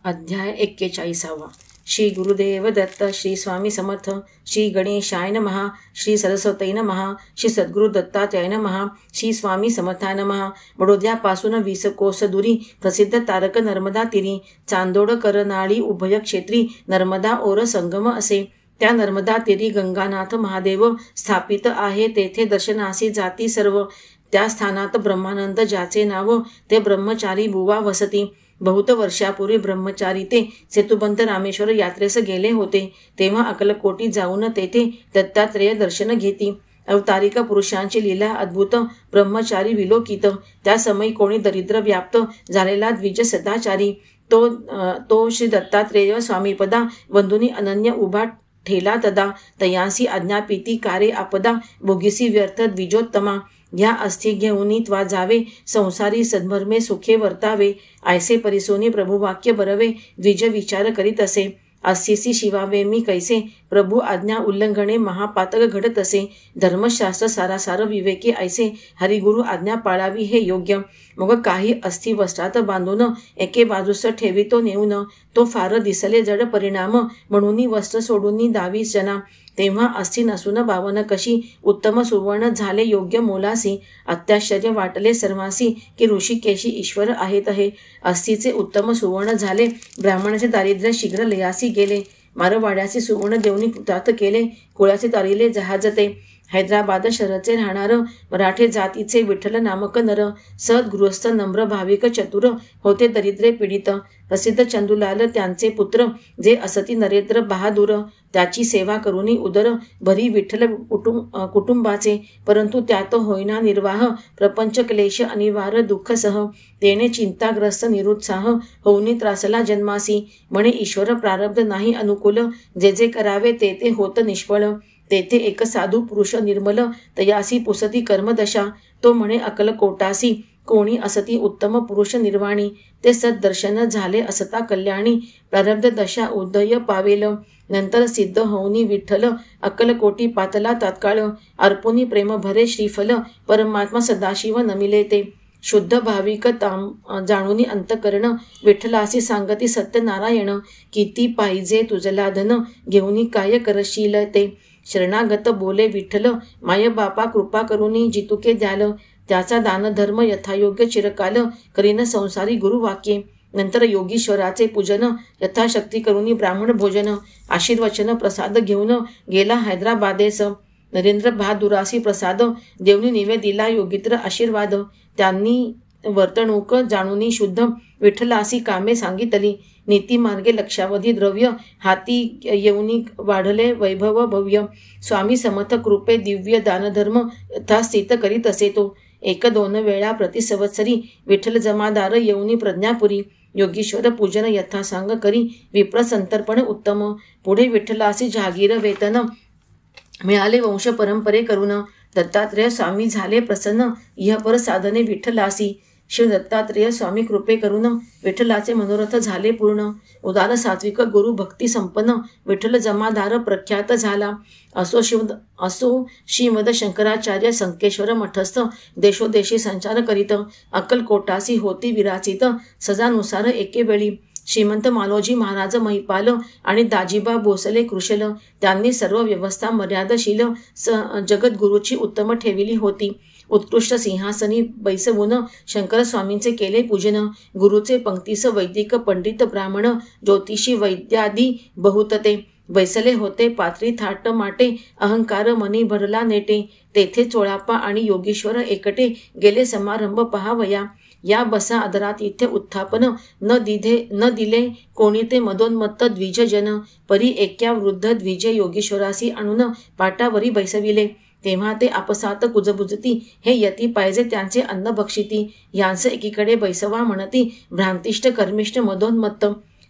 अध्याय 41. श्री गुरुदेव दत्त, श्री स्वामी समर्थ, श्री गणेशाय नमः, श्री सरस्वती नमः, श्री सद्गुरु दत्तात्रयाय नमः, श्री स्वामी समर्थाय नमः. बडोद्यापासून 20 कोस दुरी प्रसिद्ध तारक नर्मदा तीरी, चांदोड करनाळी उभय क्षेत्री नर्मदा ओर संगम असे. त्या नर्मदा तीरी गंगानाथ महादेव स्थापित आहे. तेथे दर्शनासी जाती सर्व. त्या स्थानात ब्रह्मानंद ज्याचे नाव, ते ब्रह्मचारी बुवा वसती. बहुत वर्षापूर्वी ब्रह्मचारी ते सेतुबंध रामेश्वर यात्रेस गेले होते. तेव्हा अक्कलकोटी जाऊन तेथे दत्तात्रेय दर्शन घेती. अवतारिक पुरुषांची लीला अद्भुत, ब्रह्मचारी विलोकित. त्या समयी कोणी दरिद्र व्याप्त झालेला द्विज सदाचारी तो श्री दत्तात्रेय स्वामीपदा बंधुनी अनन्य उभा ठेला तदा. तयांसी आज्ञापिती कारे आपदा, भोगिसी व्यर्थ द्विजोत्तमा. या अस्थि घेऊनी त्वा जावे, संसारी सद्मर्मे सुखे वर्तावे. ऐसे परिसोनी प्रभुवाक्य बरवे, द्विज विचार करीत असे. अस्थिसी शिवावे मी कैसे, प्रभु आज्ञा उल्लंघणे महापातक घडत असे. धर्मशास्त्र सारासार विवेकी ऐसे, हरिगुरु आज्ञा पाळावी हे योग्य. मग काही अस्थि वस्त्रात बांधून एके बाजूस ठेवितो नेऊन. तो फार दिसले जड परिणाम, म्हणून वस्त्र सोडून दावी जना. तेव्हा अस्थि नसून 52 कशी, उत्तम सुवर्ण झाले योग्य मोलासी. अत्याश्चर्य वाटले सर्वांसी, की ऋषिकेशी ईश्वर आहेत हे. अस्थीचे उत्तम सुवर्ण झाले, ब्राह्मणाचे दारिद्र्य शीघ्र लयासी गेले. मारवाड्याचे सुवर्ण देऊनी कृतार्थ केले, कुळाचे तारिले जहाज ते. हैदराबाद शहराचे राहणार मराठे जातीचे विठ्ठल नामक नर. सद्गृहस्थ नम्र भाविक चतुर, होते दरिद्रे पीडित. प्रसिद्ध चंदूलाल त्यांचे पुत्र, जे असती नरेंद्र बहादूर. त्याची सेवा करूनी उदर भरी विठ्ठल कुटुंबाचे. परंतु त्यात होईना निर्वाह, प्रपंच क्लेश अनिवार्य दुःख सह. तेने चिंताग्रस्त निरुत्साह, होऊनी त्रासला जन्मासी. म्हणे ईश्वर प्रारब्ध नाही अनुकूल, जे जे करावे ते ते होत निष्फळ. तेथे एक साधू पुरुष निर्मल, तयासी पुसती कर्मदशा. तो म्हणे अक्कलकोटासी, कोणी असती उत्तम पुरुष निर्वाणी. ते सद्दर्शन झाले असता कल्याणी, प्रारब्ध दशा उदय पावेल. नंतर सिद्ध होऊनी विठ्ठल, अक्कलकोटी पातला तात्काळ. अर्पुनी प्रेम भरे श्रीफल, परमात्मा सदाशिव नमिले ते. शुद्ध भाविक जाणूनी अंतकरण, विठ्ठलासी सांगती सत्यनारायण. किती पाहिजे तुझला धन, घेऊनी काय करशील ते. शरणागत बोले विठ्ठल, माय बापा कृपा करुनी जितुके द्याल. त्याचा दानधर्म यथायोग्य चिरकाल, करीन संसारी गुरुवाक्ये. नंतर योगीश्वराचे पूजन, यथाशक्ती करुनी ब्राह्मण भोजन. आशीर्वचन प्रसाद घेऊन गेला हैदराबादेस. नरेंद्र बहादुरासी प्रसाद, देवनी निवेदिला योगित्र आशीर्वाद. त्यांनी वर्तणूक जाणूनी शुद्ध, विठ्ठलासी कामे सांगितली. नीतिमार्गे लक्षावधी द्रव्य, हाती येऊनी वाढले वैभव भव्य. स्वामी समर्थ कृपे दिव्य दानधर्म, यथास्थित करीत असे तो. 1-2 वेळा प्रतिसंवत्सरी विठ्ठल जमादार येऊनी प्रज्ञापुरी. योगीश्वर पूजन यथासांग करी, विप्र संतर्पण उत्तम. पुढे विठ्ठलासी जहागीर वेतन, मिळाले वंश परंपरे करून. दत्तात्रेय स्वामी झाले प्रसन्न, इहपर साधने विठ्ठलासी. शिव दत्तात्रेय स्वामी कृपे करून, विठ्ठलाचे मनोरथ झाले पूर्ण. उदार सात्विक गुरु भक्ती संपन्न, विठ्ठल जमादार प्रख्यात झाला. असो श्रीमद शंकराचार्य संकेश्वर मठस्थ, देशोदेशी संचार करीत. अक्कलकोटासी होती विराचित, सजानुसार एकेवेळी. श्रीमंत मालोजी महाराज महिपाल आणि दाजीबा भोसले कृशल. त्यांनी सर्व व्यवस्था मर्यादशील जगद्गुरूची उत्तम ठेविली होती. उत्कृष्ट सिंहासनी बैसवून शंकर स्वामींचे केले पूजन. गुरुचे पंक्तीस वैदिक पंडित ब्राह्मण, ज्योतिषी वैद्यादी बहुत ते. बैसले होते पाथरी थाट माटे, अहंकार मनी भरला नेटे. तेथे चोळाप्पा आणि योगीश्वर एकटे, गेले समारंभ पहावया. या बसा आदरातिथ्य उत्थापन, न दिले कोणी ते मदोन्मत्त द्विजजन. परी एक्या वृद्ध द्विजे योगीश्वरासी आणून पाटावरी बैसविले. तेव्हा ते आपसात कुजबुजती, हे यती पाहिजे त्यांचे अन्न भक्षिती. यांस एकीकडे बैसवा म्हणती, भ्रांतिष्ठ कर्मिष्ठ मदोन्मत्त.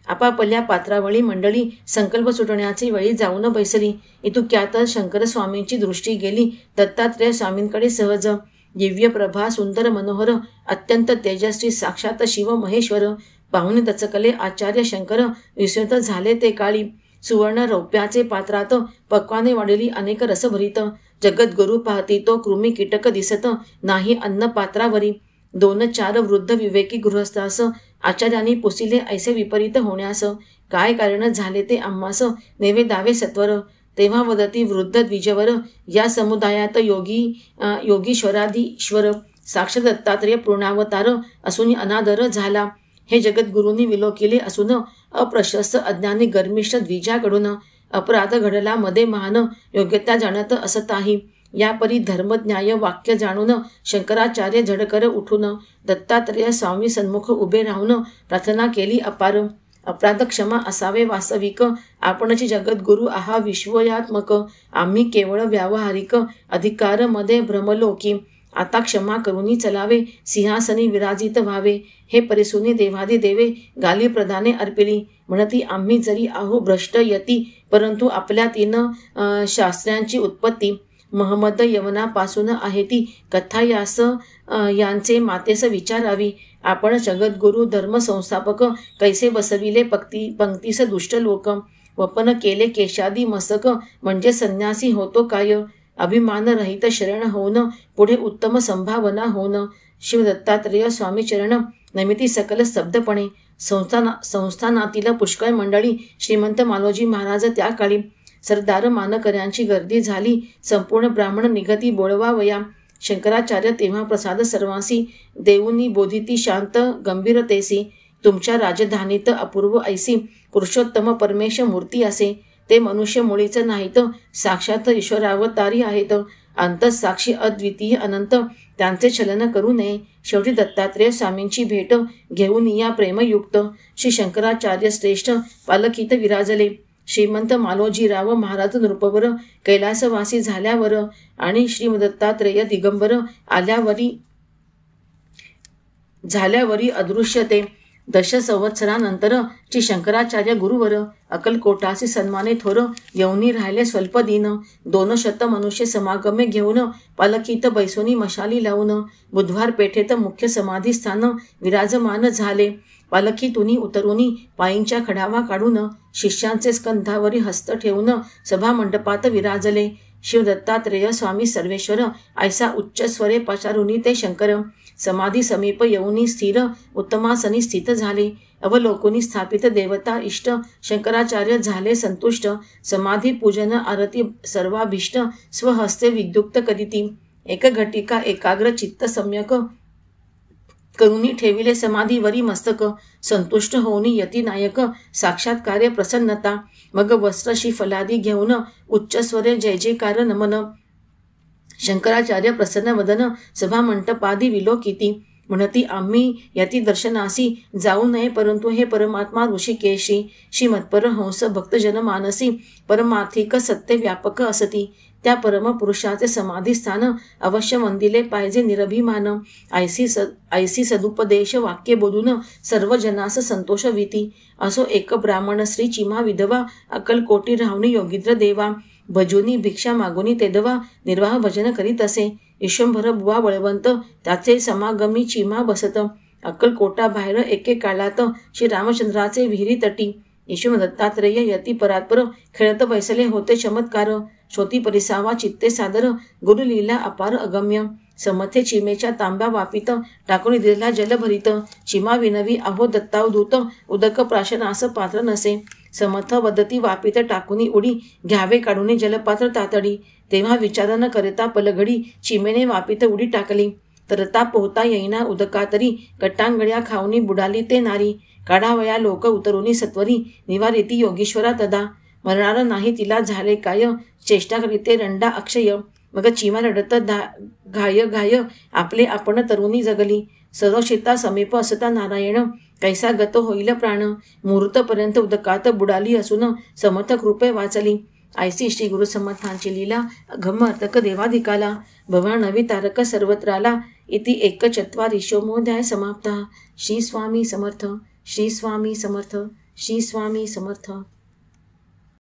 आपापल्या पात्रावळी मंडळी संकल्प सुटण्याची वेळी जाऊन बैसली. इतुक्यात शंकर स्वामींची दृष्टी गेली दत्तात्रेय स्वामींकडे सहज. दिव्य प्रभा सुंदर मनोहर, अत्यंत तेजस्वी, साक्षात शिव महेश्वर. पाहुणे दचकले आचार्य शंकर, विस्मित झाले ते काळी. सुवर्ण रौप्याचे पात्रात पक्वाने वाढलेली अनेक रसभरीत. जगद्गुरु पाहती तो कृमी कीटक दिसत नाही अन्न पात्रावरी. 2-4 वृद्ध विवेकी गृहस्थास आचार्यांनी पुसिले ऐसे विपरीत होण्यास काय कारण झाले ते आम्हास नेवेदावे सत्वर. तेव्हा वदती वृद्ध द्विजवर या समुदायात योगीश्वराधीश्वर साक्ष दत्तात्रेय पूर्णावतार असून अनादर झाला. हे जगद्गुरूंनी विलोकिले असून अप्रशस्त अज्ञानी गर्मिष्ठ द्विजाकडून अपराध घडला मध्ये महान योग्यता जाणत असताही. यापरी धर्मज्ञाय वाक्य जाणून शंकराचार्य झडकर उठून दत्तात्रेय स्वामी सन्मुख उभे राहून प्रार्थना केली अपार. अपराध क्षमा असावे वास्तविक, आपणची जगद्गुरु आहा विश्वयात्मक. आम्ही केवळ व्यावहारिक अधिकार मध्ये भ्रमलोकी. आता क्षमा करूनी चलावे, सिंहासनी विराजित व्हावे. हे परिसुनी देवादी देवे गाली प्रदाने अर्पिली. म्हणती आम्ही जरी आहो भ्रष्ट यती, परंतु आपल्या 3 शास्त्रांची उत्पत्ती महमद यवनापासून आहे ती कथा यास यांचे मातेस विचारावी. आपण जगद्गुरु धर्म संस्थापक कैसे बसविले पंक्तीस दुष्ट लोक. वपन केले केशादी मस्तक, म्हणजे संन्यासी होतो काय. अभिमान रहित शरण होऊन पुढे उत्तम संभावना होऊन. शिव दत्तात्रेय स्वामी चरण नमिती सकल स्तब्धपणे. संस्थानातील पुष्कळ मंडळी श्रीमंत मालोजी महाराज त्या काळी. सरदार मानकऱ्यांची गर्दी झाली. संपूर्ण ब्राह्मण निघती बोळवावया. शंकराचार्य तेव्हा प्रसाद सर्वांसी देऊनी बोधिती शांत गंभीरतेसी. तुमच्या राजधानीत अपूर्व ऐसी पुरुषोत्तम परमेश मूर्ती असे. ते मनुष्य मुळीच नाहीत, साक्षात ईश्वरावतारी आहेत. अंतःसाक्षी अद्वितीय अनंत, त्यांचे छलन करू नये. शेवटी दत्तात्रेय स्वामींची भेट घेऊन या प्रेमयुक्त श्री शंकराचार्य श्रेष्ठ पालखीत विराजले. श्रीमंत मालोजीराव महाराज नृपवर कैलासवासी झाल्यावर आणि श्री दत्तात्रेय दिगंबर झाल्यावरी अदृश्य ते. 10 संवत्सरानंतर श्री शंकराचार्य गुरुवर अक्कलकोटासी सन्माने थोर येऊनी राहिले स्वल्प दिन. 200 मनुष्य समागमे घेऊन पालखीत बैसोनी मशाली लावून बुधवार पेठेत मुख्य समाधीस्थान विराजमान झाले. पालखीतुनी उतरुनी पायींच्या खडावा काढून शिष्यांचे स्कंधावरी हस्त ठेवून सभामंडपात विराजले. शिव दत्तात्रेय स्वामी सर्वेश्वर ऐसा उच्च स्वरे पचारुनी ते शंकर. समाधी समीप येऊनी स्थिर उत्तमासनी स्थित झाले. अवलोकुनी स्थापित देवता इष्ट शंकराचार्य झाले संतुष्ट. समाधी पूजन आरती सर्वाभीष्ट स्वहस्ते विद्युक्त करीती. एक घटिका एकाग्र चित्त सम्यक करुनी ठेविले समाधीवरी मस्तक. संतुष्ट होऊनी यती नायक साक्षात्कार्य प्रसन्नता. मग वस्त्र फलादी घेऊन उच्चस्वरे जय जयकार नमन. शंकराचार्य प्रसन्न वदन सभामंटपादी विलोकिती. म्हणती आम्ही यती दर्शनासी जाऊ नये, परंतु हे परमात्मा ऋषिकेशी श्रीमत्पर हंस भक्तजन मानसी परमार्थिक सत्य व्यापक असती. त्या परमपुरुषाचे समाधीस्थान अवश्य वंदिले पाहिजे निरभिमान. ऐसी सदुपदेश वाक्य बोलून सर्व जनास संतोष वीती. असो एक ब्राह्मण स्त्री चिमा विधवा अक्कलकोटी राहुनी योगीद्र देवा. भजूनी भिक्षा मागुनी तेदवा निर्वाह भजन करीत असे. ईश्वंभर बुवा बळवंत त्याचे समागमी चिमा बसत. अक्कलकोटा बाहेर एके काळात श्री रामचंद्राचे विहिरी तटी. ईश्वर दत्तात्रेय यती परात्पर खेळत बैसले होते चमत्कार. श्रोती परिसावा चित्ते सादर गुरुलीला अपार अगम्य. समथे चिमेच्या तांब्या वापित टाकून दिलेला जल भरित. चिमा विनवी अहो दत्तावधूत उदक प्राशनास पात्र नसे. समथ वदती वापित टाकुनी उडी घ्यावे काढून जलपात्र तातडी. तेव्हा विचार न करता पलघडी चिमेने वापित उडी टाकली. तरता पोहता येईना उदकातरी कट्टांगड्या खाऊनी बुडाली ते नारी. काढावया लोक उतरुनी सत्वरी निवारिती योगीश्वरा तदा. मरणार नाही तिला झाले काय चेष्टा करीते रंडा अक्षय. मग चिमा रडत घाय घाय आपले आपण तरुणी जगली. सरोशिता समीप असता नारायण कैसा गत होईल प्राण. मुहूर्तपर्यंत उदकात बुडाली असून समर्थ कृपे वाचली. ऐसी श्री गुरु समर्थांची लीला अघम अर्थक देवाधिकाला. भवानवी तारक सर्वत्राला इति 1/4 समाप्ता. श्री स्वामी समर्थ. श्री स्वामी समर्थ. श्री स्वामी समर्थ.